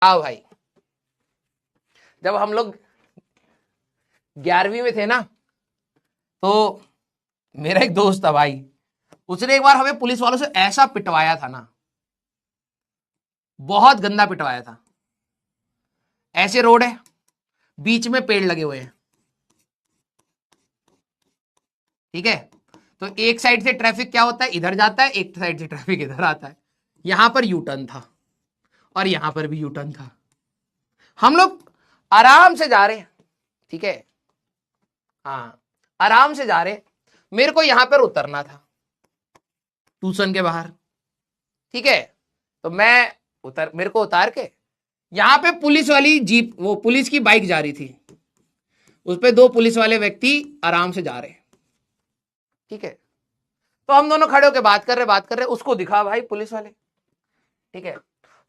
आओ भाई, जब हम लोग 11वीं में थे ना, तो मेरा एक दोस्त था भाई, उसने एक बार हमें पुलिस वालों से ऐसा पिटवाया था ना, बहुत गंदा पिटवाया था। ऐसे रोड है, बीच में पेड़ लगे हुए हैं, ठीक है। तो एक साइड से ट्रैफिक क्या होता है, इधर जाता है, एक साइड से ट्रैफिक इधर आता है। यहां पर यू टर्न था और यहां पर भी यू टर्न था। हम लोग आराम से जा रहे हैं, ठीक है, हाँ आराम से जा रहे हैं। मेरे को यहां पर उतरना था ट्यूशन के बाहर, ठीक है। तो मेरे को उतार के यहां पे पुलिस वाली जीप, वो पुलिस की बाइक जा रही थी, उस पे 2 पुलिस वाले व्यक्ति आराम से जा रहे, ठीक है। तो हम दोनों खड़े होकर बात कर रहे, उसको दिखा भाई पुलिस वाले, ठीक है।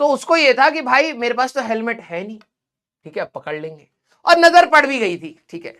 तो उसको ये था कि भाई मेरे पास तो हेलमेट है नहीं, ठीक है, अब पकड़ लेंगे, और नजर पड़ भी गई थी, ठीक है।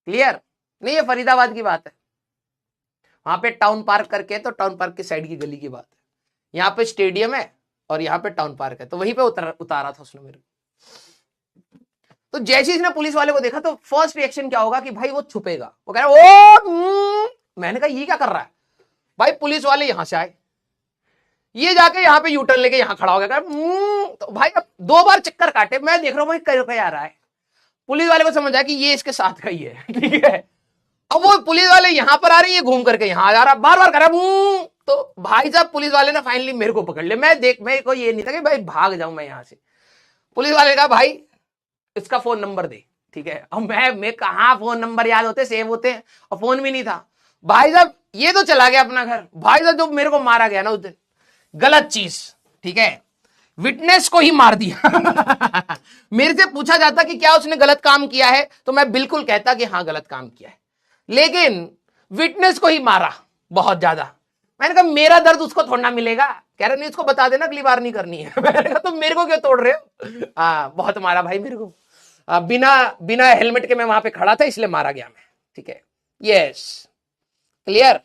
क्लियर? नहीं, ये फरीदाबाद की बात है। वहां पे टाउन पार्क करके, तो टाउन पार्क की साइड की गली की बात है। यहाँ पे स्टेडियम है और यहाँ पे टाउन पार्क है, तो वहीं पे उतारा था उसने मेरे को। तो जैसे इसने पुलिस वाले को देखा, तो फर्स्ट रिएक्शन क्या होगा कि भाई वो छुपेगा, वो कह रहा है मैंने कहा ये क्या कर रहा है भाई। पुलिस वाले यहां से आए, ये जाके यहाँ पे यूटर्न लेके यहाँ खड़ा हो गया। तो भाई अब 2 बार चक्कर काटे, मैं देख रहा हूँ भाई कर क्या आ रहा है। पुलिस वाले को समझ आया कि ये इसके साथ का ही है, ठीक है। अब वो पुलिस वाले यहां पर आ रही है, घूम करके यहां जा रहा, बार बार कर रहा। तो भाई साहब पुलिस वाले ने फाइनली मेरे को पकड़ लिया। मेरे को ये नहीं था कि भाई भाग जाऊं मैं यहां से। पुलिस वाले ने कहा भाई इसका फोन नंबर दे, ठीक है। अब मैं कहा फोन नंबर याद होते, सेव होते हैं, और फोन भी नहीं था। भाई साहब ये तो चला गया अपना घर। भाई साहब जो मेरे को मारा गया ना उस दिन, गलत चीज, ठीक है, विटनेस को ही मार दिया। मेरे से पूछा जाता कि क्या उसने गलत काम किया है, तो मैं बिल्कुल कहता कि हाँ गलत काम किया है, लेकिन विटनेस को ही मारा बहुत ज्यादा। मैंने कहा मेरा दर्द उसको थोड़ा ना मिलेगा। कह रहे नहीं, उसको बता देना अगली बार नहीं करनी है। मैंने कहा तो मेरे को क्यों तोड़ रहे हो? बहुत मारा भाई मेरे को। बिना बिना हेलमेट के मैं वहां पे खड़ा था, इसलिए मारा गया मैं, ठीक है। Yes, clear?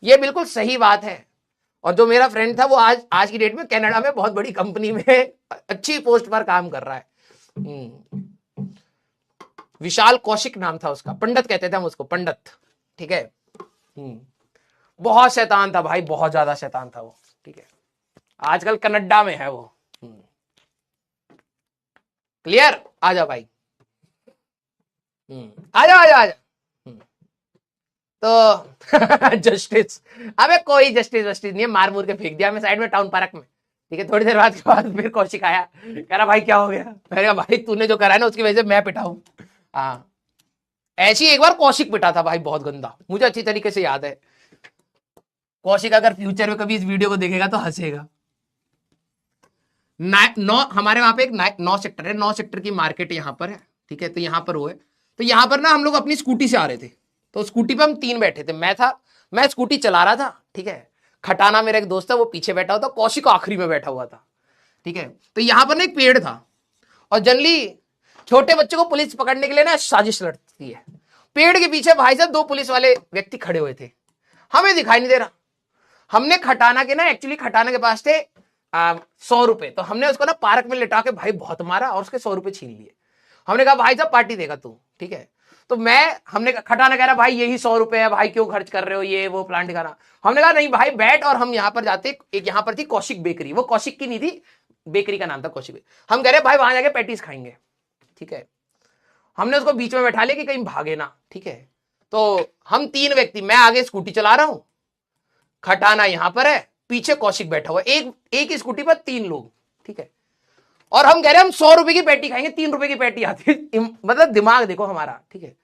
ये बिल्कुल सही बात है। और जो मेरा फ्रेंड था वो आज की डेट में कनाडा में बहुत बड़ी कंपनी में अच्छी पोस्ट पर काम कर रहा है। विशाल कौशिक नाम था उसका, पंडित कहते थे हम उसको, पंडित, ठीक है। बहुत शैतान था भाई, बहुत ज्यादा शैतान था वो, ठीक है। आजकल कनाडा में है वो। क्लियर? आ जाओ भाई, आ जाओ आ जाओ आ जाओ। तो जस्टिस, अबे कोई जस्टिस वस्टिस नहीं है, मार मूर के फेंक दिया मैं साइड में टाउन पार्क में, ठीक है। थोड़ी देर बाद फिर कौशिक आया, कह रहा भाई क्या हो गया। मैंने कहा भाई तूने जो करा है ना उसकी वजह से मैं पिटा हूं। हाँ, ऐसी एक बार कौशिक पिटा था भाई, बहुत गंदा, मुझे अच्छी तरीके से याद है। कौशिक अगर फ्यूचर में कभी इस वीडियो को देखेगा तो हंसेगा। हमारे वहां पे एक 9 सेक्टर है, 9 सेक्टर की मार्केट यहाँ पर है, ठीक है। तो यहाँ पर वो है, तो यहाँ पर ना हम लोग अपनी स्कूटी से आ रहे थे। तो स्कूटी पे हम 3 बैठे थे, मैं स्कूटी चला रहा था, ठीक है। खटाना मेरा एक दोस्त है, वो पीछे बैठा हुआ था, कौशिक आखिरी में बैठा हुआ था, ठीक है। तो यहाँ पर ना एक पेड़ था, और जनरली छोटे बच्चों को पुलिस पकड़ने के लिए ना साजिश लड़ती है। पेड़ के पीछे भाई साहब 2 पुलिस वाले व्यक्ति खड़े हुए थे, हमें दिखाई नहीं दे रहा। हमने खटाना के ना, एक्चुअली खटाना के पास थे 100 रुपए, तो हमने उसको ना पार्क में लिटा के भाई बहुत मारा और उसके 100 रुपए छीन लिए। हमने कहा भाई साहब पार्टी देगा तू, ठीक है। तो हमने खटाना कह रहा भाई यही 100 रुपए है भाई, क्यों खर्च कर रहे हो, ये वो प्लांट का ना। हमने कहा नहीं भाई बैठ, और हम यहाँ पर जाते, एक यहाँ पर थी कौशिक बेकरी, वो कौशिक की नहीं थी, बेकरी का नाम था कौशिक। हम कह रहे भाई वहां जाके पैटीज खाएंगे, ठीक है। हमने उसको बीच में बैठा लिया कि कहीं भागे ना, ठीक है। तो हम 3 व्यक्ति, मैं आगे स्कूटी चला रहा हूं, खटाना यहां पर है, पीछे कौशिक बैठा हुआ, एक ही स्कूटी पर 3 लोग, ठीक है। और हम कह रहे हैं हम 100 रुपए की पैटी खाएंगे, 3 रुपए की पैटी आती है। मतलब दिमाग देखो हमारा, ठीक है।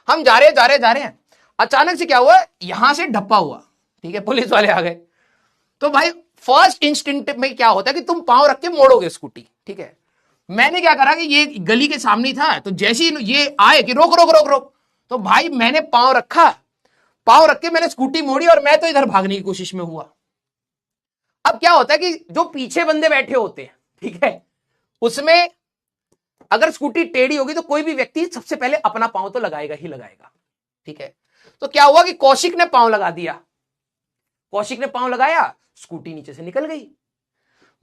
हम जा रहे हैं, अचानक से क्या हुआ, यहां से ढप्पा हुआ, ठीक है, पुलिस वाले आ गए। तो भाई फर्स्ट इंस्टिंक्ट में क्या होता है कि तुम पांव रख के मोड़ोगे स्कूटी, ठीक है। मैंने क्या करा कि ये गली के सामने था, तो जैसे ही ये आए कि रोक रोक रोक रोक, तो भाई मैंने पांव रख के मैंने स्कूटी मोड़ी, और मैं तो इधर भागने की कोशिश में हुआ। अब क्या होता है कि जो पीछे बंदे बैठे होते हैं, ठीक है, उसमें अगर स्कूटी टेढ़ी होगी तो कोई भी व्यक्ति सबसे पहले अपना पांव तो लगाएगा ही लगाएगा, ठीक है। तो क्या हुआ कि कौशिक ने पांव लगा दिया, कौशिक ने पांव लगाया, स्कूटी नीचे से निकल गई।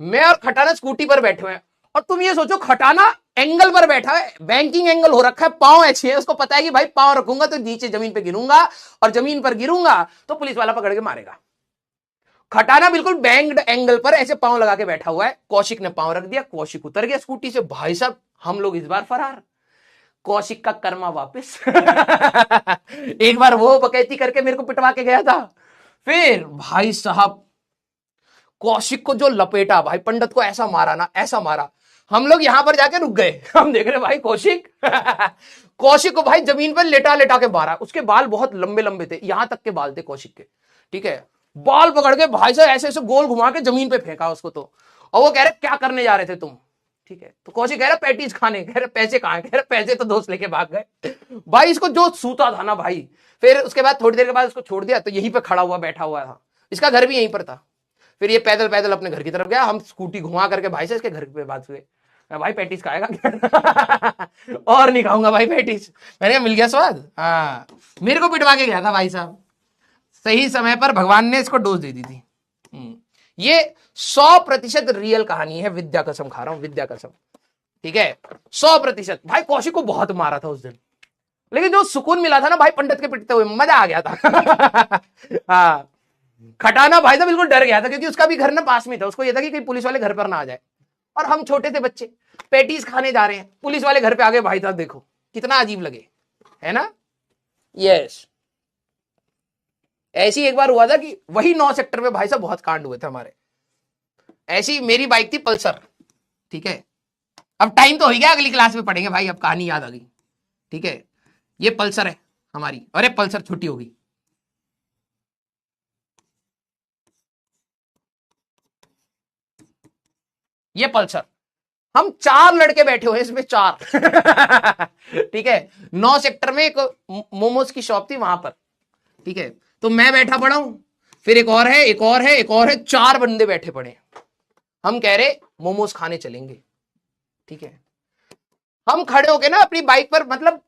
मैं और खटाना स्कूटी पर बैठे हुए हैं, और तुम ये सोचो खटाना एंगल पर बैठा है, बैंकिंग एंगल हो रखा है, पांव ऐसे है, उसको पता है कि भाई पांव रखूंगा तो नीचे जमीन पे गिरूंगा, और जमीन पर गिरूंगा तो पुलिस वाला पकड़ के मारेगा। खटाना बिल्कुल बैंक्ड एंगल पर ऐसे पांव लगा के बैठा हुआ है। कौशिक ने पांव रख दिया, कौशिक उतर गया स्कूटी से। भाई साहब हम लोग इस बार फरार, कौशिक का कर्मा वापस। एक बार वो बकैती करके मेरे को पिटवा के गया था, फिर भाई साहब कौशिक को जो लपेटा, भाई पंडित को ऐसा मारा ना, ऐसा मारा, हम लोग यहां पर जाके रुक गए। हम देख रहे भाई कौशिक कौशिक को भाई जमीन पर लेटा लेटा के मारा। उसके बाल बहुत लंबे लंबे थे, यहां तक के बाल थे कौशिक के, ठीक है। बाल पकड़ के भाई साहब ऐसे ऐसे गोल घुमा के जमीन पे फेंका उसको तो। और वो कह रहे क्या करने जा रहे थे तुम, ठीक है। तो कौशिक कह रहा पैटीज खाने, कह रहे पैसे कहां, कह रहे पैसे तो दोस्त लेके भाग गए। भाई इसको जो सूता था ना भाई, फिर उसके बाद थोड़ी देर के बाद उसको छोड़ दिया, तो यहीं पे खड़ा हुआ बैठा हुआ था, इसका घर भी यहीं पर था। फिर ये पैदल पैदल अपने घर की तरफ गया, हम स्कूटी घुमा करके भाई से इसके घर पे बात हुए, भाई पैटीज खाएगा क्या? और नहीं खाऊंगा भाई पैटीज। मैंने कहा मिल गया स्वाद, हाँ मेरे को पिटवा के गया था भाई साहब। सही समय पर भगवान ने इसको डोज दे दी थी। ये 100% रियल कहानी है, विद्या कसम खा रहा हूं, विद्या कसम, ठीक है 100%। भाई कौशिक को बहुत मारा था उस दिन, लेकिन जो सुकून मिला था ना भाई पंडित के पिटते हुए, मजा आ गया था। हाँ खटाना भाई तो बिल्कुल डर गया था, क्योंकि उसका भी घर ना पास में था, उसको ये था कि कहीं पुलिस वाले घर पर ना आ जाए, और हम छोटे थे बच्चे पेटीज खाने जा रहे हैं, पुलिस वाले घर पे आगे, भाई साहब देखो कितना अजीब लगे, है ना। यस ऐसी एक बार हुआ था कि वही 9 सेक्टर में भाई साहब बहुत कांड हुए थे हमारे। ऐसी मेरी बाइक थी पल्सर, ठीक है। अब टाइम तो हो गया, अगली क्लास में पढ़ेंगे भाई, अब कहानी याद आ गई, ठीक है। ये पल्सर है हमारी, अरे पल्सर छुट्टी होगी, ये पल्सर, हम 4 लड़के बैठे हुए इसमें, 4। ठीक है 9 सेक्टर में एक मोमोज की शॉप थी वहां पर, ठीक है। तो मैं बैठा पड़ा हूं, फिर एक और है, एक और है, एक और है, 4 बंदे बैठे पड़े। हम कह रहे मोमोज खाने चलेंगे, ठीक है। हम खड़े होके ना अपनी बाइक पर, मतलब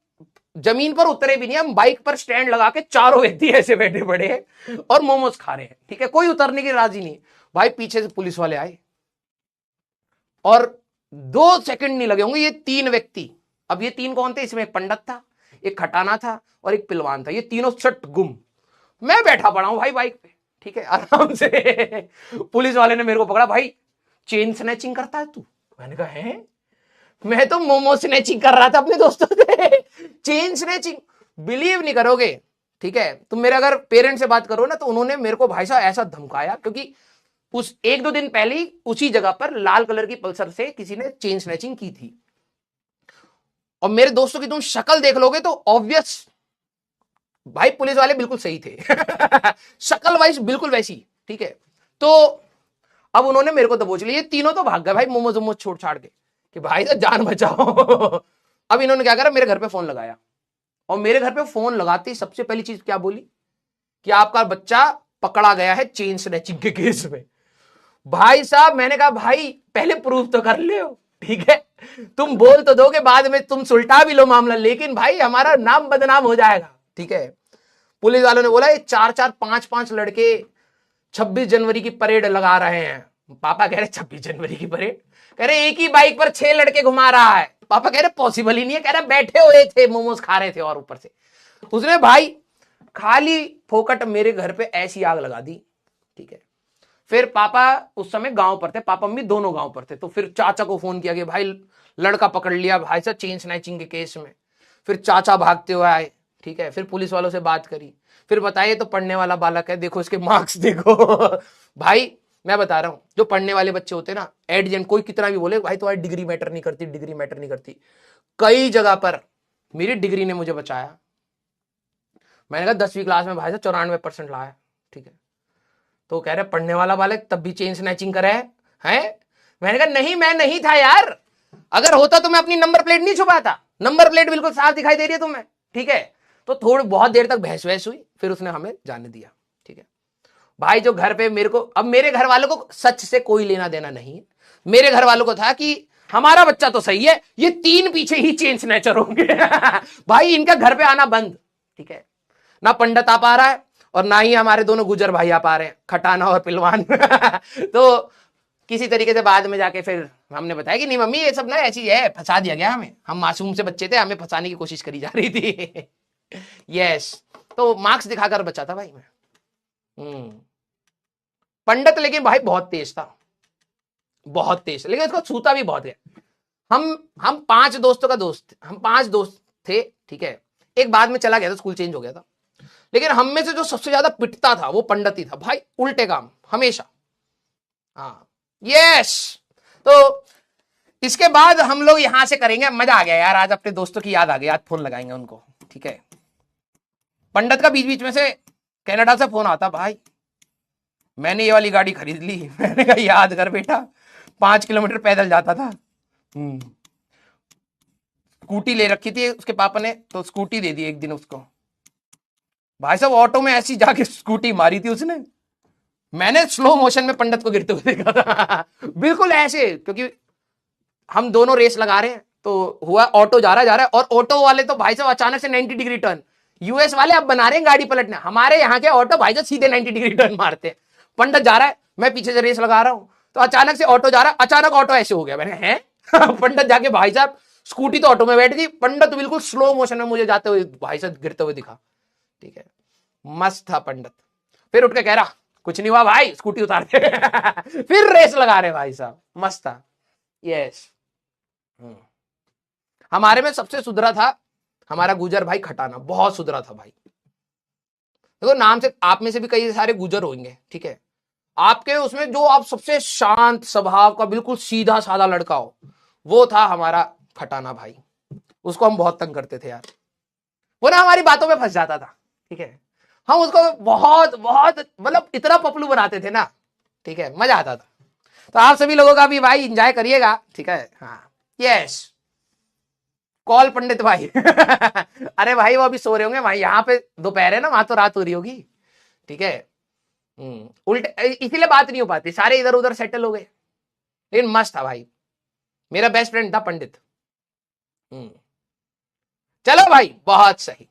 जमीन पर उतरे भी नहीं, हम बाइक पर स्टैंड लगा के चारों व्यक्ति ऐसे बैठे पड़े हैं और मोमोज खा रहे हैं, ठीक है। कोई उतरने की राजी नहीं। भाई पीछे से पुलिस वाले आए, और 2 सेकंड नहीं लगे होंगे, ये 3 व्यक्ति, अब ये 3 कौन थे, इसमें एक पंडित था, एक खटाना था और एक पिलवान था, ये तीनों छट गुम। मैं बैठा पड़ा हूं भाई बाइक पे, ठीक है आराम से। पुलिस वाले ने मेरे को पकड़ा, भाई चेन स्नैचिंग करता है तू? मैंने कहा है, मैं तो मोमो स्नैचिंग कर रहा था अपने दोस्तों से। चेन स्नैचिंग, बिलीव नहीं करोगे, ठीक है। तुम मेरे अगर पेरेंट्स से बात करो ना, तो उन्होंने मेरे को भाई साहब ऐसा धमकाया, क्योंकि उस 1-2 दिन पहले ही उसी जगह पर लाल कलर की पल्सर से किसी ने चेन स्नैचिंग की थी। और मेरे दोस्तों की तुम शक्ल देख लोगे तो ऑब्वियस, भाई पुलिस वाले बिल्कुल सही थे। शक्ल वाइज बिल्कुल वैसी, ठीक है। तो अब उन्होंने मेरे को दबोच लिया, ये तीनों तो भाग गए भाई मोमोज वोमोज छोड़ छाड़ के, कि भाई तो जान बचाओ। अब इन्होंने क्या करा, मेरे घर पे फोन लगाया, और मेरे घर पे फोन लगाते ही सबसे पहली चीज क्या बोली कि आपका बच्चा पकड़ा गया है चेन स्नैचिंग के केस में। भाई साहब मैंने कहा भाई पहले प्रूफ तो कर ले, ठीक है। तुम बोल तो दोगे, बाद में तुम सुलटा भी लो मामला, लेकिन भाई हमारा नाम बदनाम हो जाएगा, ठीक है। पुलिस वालों ने बोला ये 4-4, 5-5 लड़के 26 जनवरी की परेड लगा रहे हैं। पापा कह रहे 26 जनवरी की परेड, कह रहे एक ही बाइक पर 6 लड़के घुमा रहा है। पापा कह रहे पॉसिबल ही नहीं है, कह रहे बैठे हुए थे मोमोज खा रहे थे, और ऊपर से उसने भाई खाली फोकट मेरे घर पे ऐसी आग लगा दी, ठीक है। फिर पापा उस समय गांव पर थे, पापा मम्मी दोनों गांव पर थे, तो फिर चाचा को फोन किया कि भाई लड़का पकड़ लिया भाई साहब चेन स्नैचिंग के केस में। फिर चाचा भागते हुए आए, ठीक है। फिर पुलिस वालों से बात करी, फिर बताइए तो पढ़ने वाला बालक है, देखो इसके मार्क्स देखो। भाई मैं बता रहा हूं, जो पढ़ने वाले बच्चे होते हैं ना, एट द एंड कोई कितना भी बोले भाई तुम्हारी डिग्री मैटर नहीं करती, डिग्री मैटर नहीं करती, कई जगह पर मेरी डिग्री ने मुझे बचाया। मैंने कहा 10वीं क्लास में भाई साहब 94% लाया, ठीक है। तो कह रहे पढ़ने वाला बालक तब भी चेन स्नैचिंग करे है? मैंने कहा नहीं मैं नहीं था यार, अगर होता तो मैं अपनी नंबर प्लेट नहीं छुपाता, नंबर प्लेट बिल्कुल साफ दिखाई दे रही है तुम्हें, ठीक है। तो थोड़ी बहुत देर तक बहस वहस हुई, फिर उसने हमें जाने दिया, ठीक है। भाई जो घर पे मेरे को, अब मेरे घर वालों को सच से कोई लेना देना नहीं है, मेरे घर वालों को था कि हमारा बच्चा तो सही है, ये 3 पीछे ही चेन स्नैचर होंगे। भाई इनका घर पे आना बंद, ठीक है। ना पंडित आ पा रहा है और ना ही हमारे दोनों गुजर भाई आ पा रहे हैं, खटाना और पिलवान। तो किसी तरीके से बाद में जाके फिर हमने बताया कि नहीं मम्मी ये सब ना ऐसी है, फंसा दिया गया हमें, हम मासूम से बच्चे थे, हमें फंसाने की कोशिश करी जा रही थी। यस, तो मार्क्स दिखाकर बचा था भाई मैं। पंडित लेकिन भाई बहुत तेज था, बहुत तेज, लेकिन उसको छूता भी बहुत है। हम 5 दोस्तों का दोस्त, हम 5 दोस्त थे, ठीक है। एक बाद में चला गया था, स्कूल चेंज हो गया था, लेकिन हम में से जो सबसे ज्यादा पिटता था वो पंडित ही था भाई, उल्टे काम हमेशा। हाँ यस, तो इसके बाद हम लोग यहां से करेंगे, मजा आ गया यार, आज अपने दोस्तों की याद आ गई, आज फोन लगाएंगे उनको, ठीक है। पंडित का बीच बीच में से कनाडा से फोन आता, भाई मैंने ये वाली गाड़ी खरीद ली। मैंने कहा याद कर बेटा, 5 किलोमीटर पैदल जाता था। स्कूटी ले रखी थी उसके पापा ने, तो स्कूटी दे दी एक दिन उसको। भाई साहब ऑटो में ऐसी जाके स्कूटी मारी थी उसने, मैंने स्लो मोशन में पंडित को गिरते हुए देखा था। बिल्कुल ऐसे, क्योंकि हम दोनों रेस लगा रहे हैं, तो हुआ ऑटो जा रहा है, और ऑटो वाले तो भाई साहब अचानक से 90 डिग्री टर्न, यूएस वाले अब बना रहे हैं गाड़ी पलटना, हमारे यहाँ के ऑटो भाई साहब सीधे 90 डिग्री टर्न मारते हैं। पंडित जा रहा है, मैं पीछे से रेस लगा रहा हूं, तो अचानक से ऑटो जा रहा है, अचानक ऑटो ऐसे हो गया, मैंने हैं। पंडित जाके भाई साहब स्कूटी तो ऑटो में बैठ गई, पंडित तो बिल्कुल स्लो मोशन में मुझे जाते हुए भाई साहब गिरते हुए दिखा, ठीक है। मस्त था पंडित, फिर उठ के कह रहा कुछ नहीं हुआ भाई, स्कूटी उतार के। फिर रेस लगा रहे भाई साहब, मस्त था। यस, हमारे में सबसे सुधरा था हमारा गुजर भाई खटाना, बहुत सुधरा था भाई। देखो नाम से आप में से भी कई सारे गुजर होंगे, ठीक है, आपके उसमें जो आप सबसे शांत स्वभाव का बिल्कुल सीधा साधा लड़का हो, वो था हमारा खटाना भाई। उसको हम बहुत तंग करते थे यार, वो ना हमारी बातों में फंस जाता था, ठीक है। हम उसको बहुत बहुत मतलब इतना पपलू बनाते थे ना, ठीक है, मजा आता था। तो आप सभी लोगों का भी भाई एंजॉय करिएगा, ठीक है। हाँ यस, कॉल पंडित भाई। अरे भाई वो अभी सो रहे होंगे भाई, यहाँ पे दोपहर है ना, वहां तो रात हो रही होगी, ठीक है। उल्टे इसीलिए बात नहीं हो पाती, सारे इधर उधर सेटल हो गए, लेकिन मस्त था भाई, मेरा बेस्ट फ्रेंड था पंडित। चलो भाई, बहुत सही।